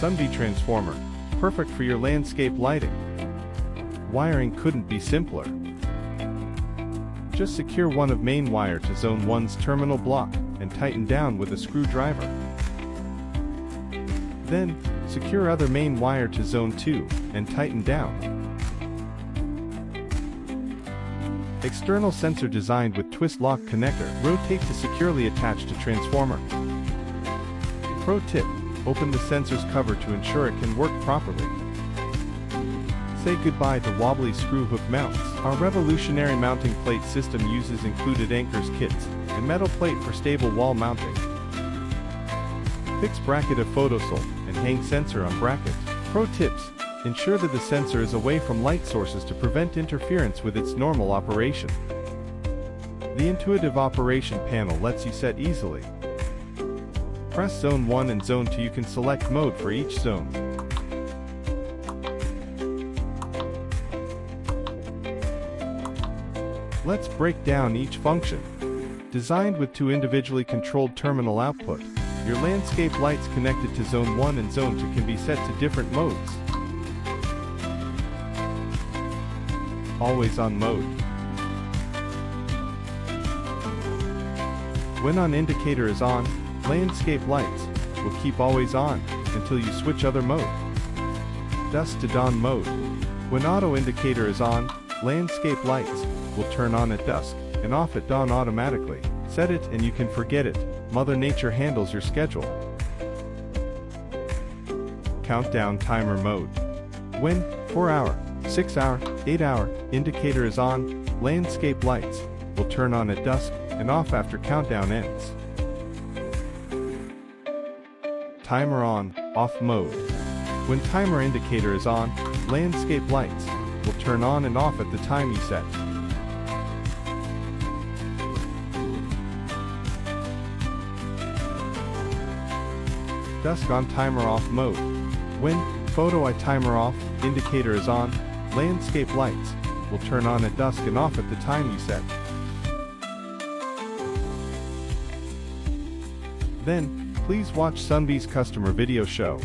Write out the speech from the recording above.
SUNVIE transformer, perfect for your landscape lighting. Wiring couldn't be simpler. Just secure one of main wire to zone 1's terminal block and tighten down with a screwdriver. Then, secure other main wire to zone 2 and tighten down. External sensor designed with twist lock connector, rotate to securely attach to transformer. Pro tip: open the sensor's cover to ensure it can work properly. Say goodbye to wobbly screw hook mounts. Our revolutionary mounting plate system uses included anchors kits and metal plate for stable wall mounting. Fix bracket of photocell and hang sensor on bracket. Pro tips: ensure that the sensor is away from light sources to prevent interference with its normal operation. The intuitive operation panel lets you set easily. Press zone 1 and zone 2. You can select mode for each zone. Let's break down each function. Designed with 2 individually controlled terminal output, your landscape lights connected to zone 1 and zone 2 can be set to different modes. Always on mode. When on indicator is on, landscape lights will keep always on until you switch other mode. Dusk to dawn mode. When auto indicator is on, landscape lights will turn on at dusk and off at dawn automatically. Set it and you can forget it. Mother Nature handles your schedule. Countdown timer mode. When 4-hour, 6-hour, 8-hour indicator is on, landscape lights will turn on at dusk and off after countdown ends. Timer on, off mode. When timer indicator is on, landscape lights will turn on and off at the time you set. Dusk on timer off mode. When photo eye timer off indicator is on, landscape lights will turn on at dusk and off at the time you set. Then, please watch SUNVIE's customer video show.